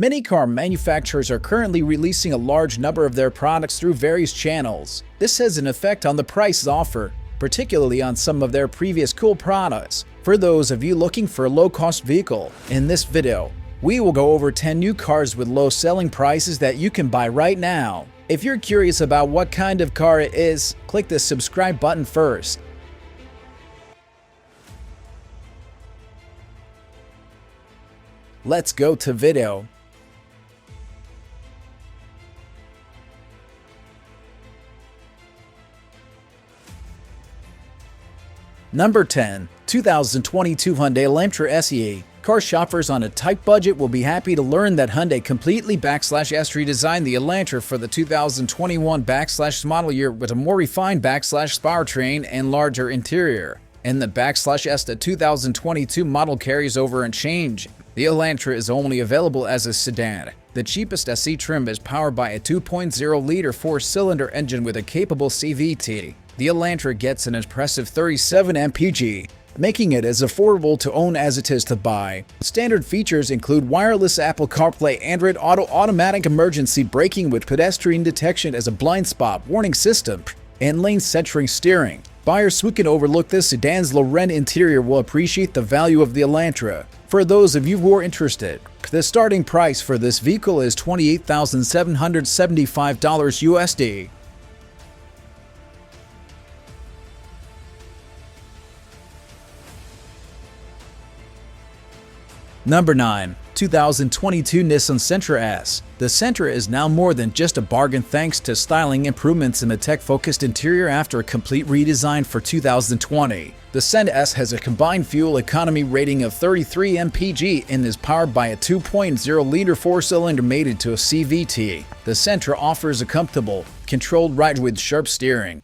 Many car manufacturers are currently releasing a large number of their products through various channels. This has an effect on the prices offered, particularly on some of their previous cool products. For those of you looking for a low-cost vehicle, in this video, we will go over 10 new cars with low selling prices that you can buy right now. If you're curious about what kind of car it is, click the subscribe button first. Let's go to video. Number 10. 2022 Hyundai Elantra SE. Car shoppers on a tight budget will be happy to learn that Hyundai completely redesigned the Elantra for the 2021 model year with a more refined powertrain and larger interior. And the the 2022 model carries over unchanged. The Elantra is only available as a sedan. The cheapest SE trim is powered by a 2.0-liter four-cylinder engine with a capable CVT. The Elantra gets an impressive 37 mpg, making it as affordable to own as it is to buy. Standard features include wireless Apple CarPlay, Android Auto, automatic emergency braking with pedestrian detection as a blind spot warning system, and lane centering steering. Buyers who can overlook this sedan's low-rent interior will appreciate the value of the Elantra. For those of you who are interested, the starting price for this vehicle is $28,775 USD. Number 9. 2022 Nissan Sentra S. The Sentra is now more than just a bargain thanks to styling improvements in the tech-focused interior after a complete redesign for 2020. The Sentra S has a combined fuel economy rating of 33 mpg and is powered by a 2.0-liter four-cylinder mated to a CVT. The Sentra offers a comfortable, controlled ride with sharp steering,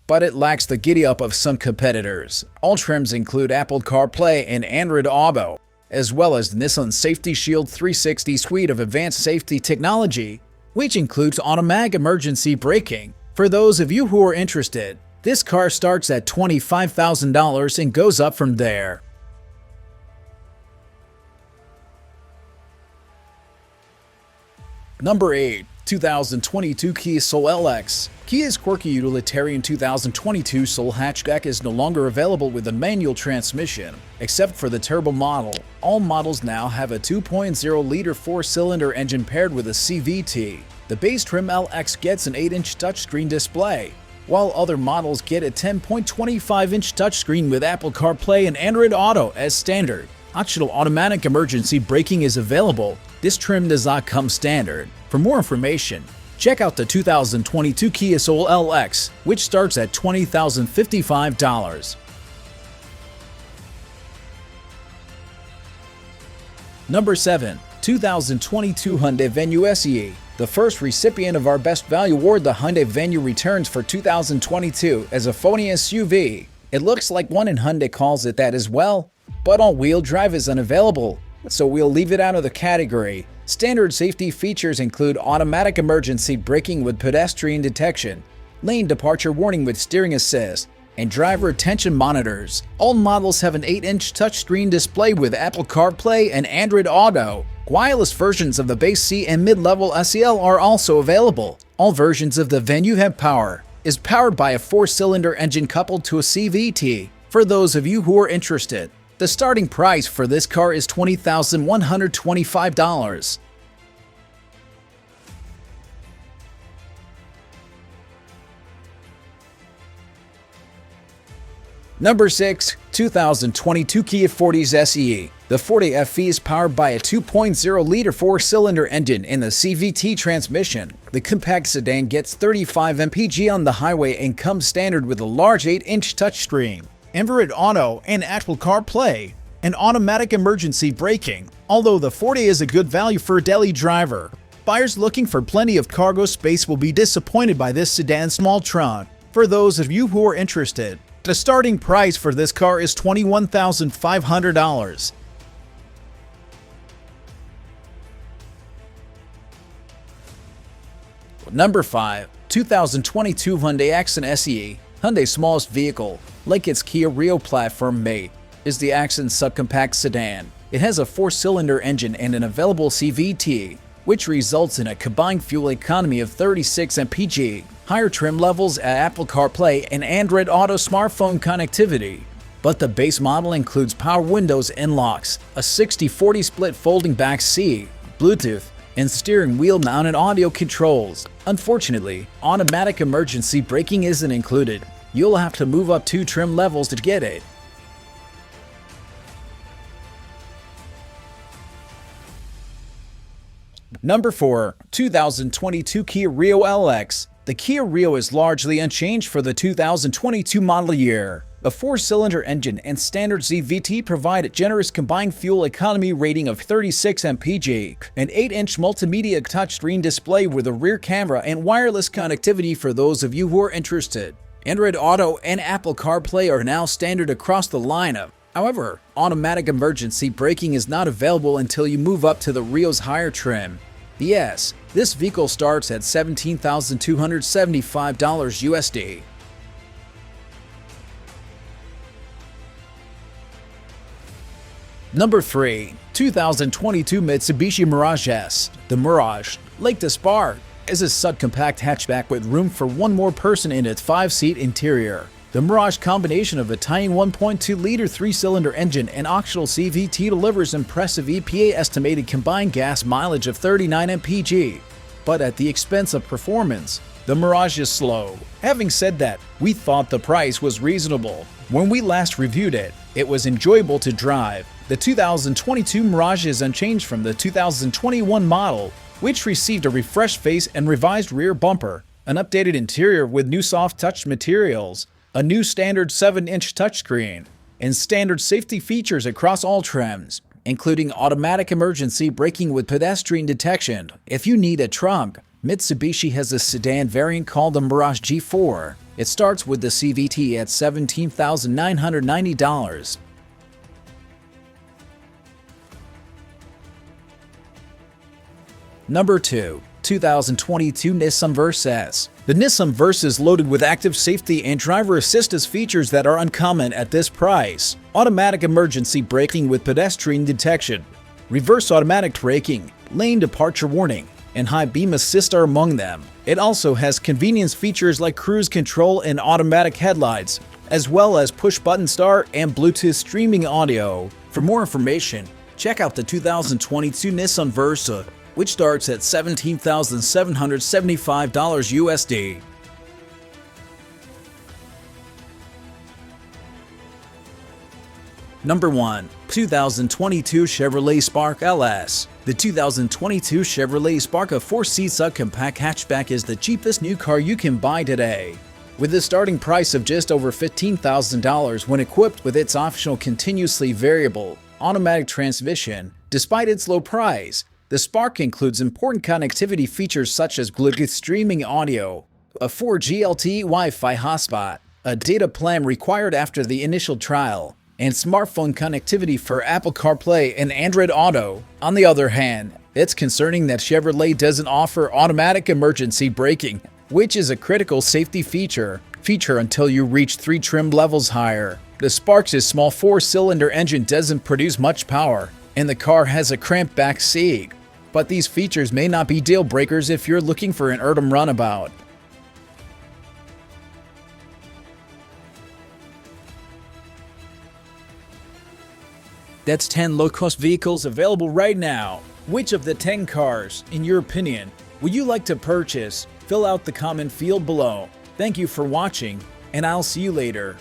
but it lacks the giddy-up of some competitors. All trims include Apple CarPlay and Android Auto, as well as Nissan Safety Shield 360 suite of advanced safety technology, which includes automatic emergency braking. For those of you who are interested, this car starts at $25,000 and goes up from there. Number 8. 2022 Kia Soul LX. Kia's quirky utilitarian 2022 Soul hatchback is no longer available with a manual transmission, except for the turbo model. All models now have a 2.0-liter four-cylinder engine paired with a CVT. The base trim LX gets an 8-inch touchscreen display, while other models get a 10.25-inch touchscreen with Apple CarPlay and Android Auto as standard. Optional automatic emergency braking is available. This trim does not come standard. For more information, check out the 2022 Kia Soul LX, which starts at $20,055. Number 7. 2022 Hyundai Venue SE. The first recipient of our Best Value Award, the Hyundai Venue, returns for 2022 as a phony SUV. It looks like one, and Hyundai calls it that as well, but all-wheel drive is unavailable, so we'll leave it out of the category. Standard safety features include automatic emergency braking with pedestrian detection, lane departure warning with steering assist, and driver attention monitors. All models have an 8-inch touchscreen display with Apple CarPlay and Android Auto. Wireless versions of the base C and mid-level SEL are also available. All versions of the Venue have power. Is powered by a four-cylinder engine coupled to a CVT. For those of you who are interested, the starting price for this car is $20,125. Number 6. 2022 Kia Forte SE. The Forte FE is powered by a 2.0-liter four-cylinder engine and a CVT transmission. The compact sedan gets 35 mpg on the highway and comes standard with a large 8-inch touchscreen, Android Auto and Apple CarPlay, and automatic emergency braking. Although the Forte is a good value for a daily driver, buyers looking for plenty of cargo space will be disappointed by this sedan's small trunk. For those of you who are interested, the starting price for this car is $21,500. Number 5. 2022 Hyundai Accent SE. Hyundai's smallest vehicle, like its Kia Rio platform mate, is the Accent subcompact sedan. It has a 4-cylinder engine and an available CVT, which results in a combined fuel economy of 36 mpg, higher trim levels at Apple CarPlay and Android Auto smartphone connectivity. But the base model includes power windows and locks, a 60/40 split folding back seat, Bluetooth, and steering wheel mounted audio controls. Unfortunately, automatic emergency braking isn't included. You'll have to move up 2 trim levels to get it. Number 4. 2022 Kia Rio LX. The Kia Rio is largely unchanged for the 2022 model year. A 4-cylinder engine and standard CVT provide a generous combined fuel economy rating of 36 mpg, an 8-inch multimedia touchscreen display with a rear camera and wireless connectivity for those of you who are interested. Android Auto and Apple CarPlay are now standard across the lineup. However, automatic emergency braking is not available until you move up to the Rio's higher trim. Yes, this vehicle starts at $17,275 USD. Number 3. 2022 Mitsubishi Mirage S. The Mirage, like the Spark, is a subcompact hatchback with room for one more person in its 5-seat interior. The Mirage combination of a tiny 1.2-liter 3-cylinder engine and optional CVT delivers impressive EPA estimated combined gas mileage of 39 mpg. But at the expense of performance, the Mirage is slow. Having said that, we thought the price was reasonable. When we last reviewed it, it was enjoyable to drive. The 2022 Mirage is unchanged from the 2021 model, which received a refreshed face and revised rear bumper, an updated interior with new soft touch materials, a new standard 7-inch touchscreen, and standard safety features across all trims, including automatic emergency braking with pedestrian detection. If you need a trunk, Mitsubishi has a sedan variant called the Mirage G4. It starts with the CVT at $17,990. Number 2. 2022 Nissan Versa S. The Nissan Versa is loaded with active safety and driver assistance features that are uncommon at this price. Automatic emergency braking with pedestrian detection, reverse automatic braking, lane departure warning, and high beam assist are among them. It also has convenience features like cruise control and automatic headlights, as well as push-button start and Bluetooth streaming audio. For more information, check out the 2022 Nissan Versa, which starts at $17,775 USD. Number 1. 2022 Chevrolet Spark LS. The 2022 Chevrolet Spark, a 4-seat subcompact hatchback, is the cheapest new car you can buy today. With a starting price of just over $15,000 when equipped with its optional continuously variable automatic transmission, despite its low price, the Spark includes important connectivity features such as Bluetooth streaming audio, a 4G LTE Wi-Fi hotspot, a data plan required after the initial trial, and smartphone connectivity for Apple CarPlay and Android Auto. On the other hand, it's concerning that Chevrolet doesn't offer automatic emergency braking, which is a critical safety feature until you reach 3 trim levels higher. The Spark's small 4-cylinder engine doesn't produce much power, and the car has a cramped back seat. But these features may not be deal breakers if you're looking for an urban runabout. That's 10 low-cost vehicles available right now. Which of the 10 cars, in your opinion, would you like to purchase? Fill out the comment field below. Thank you for watching, and I'll see you later.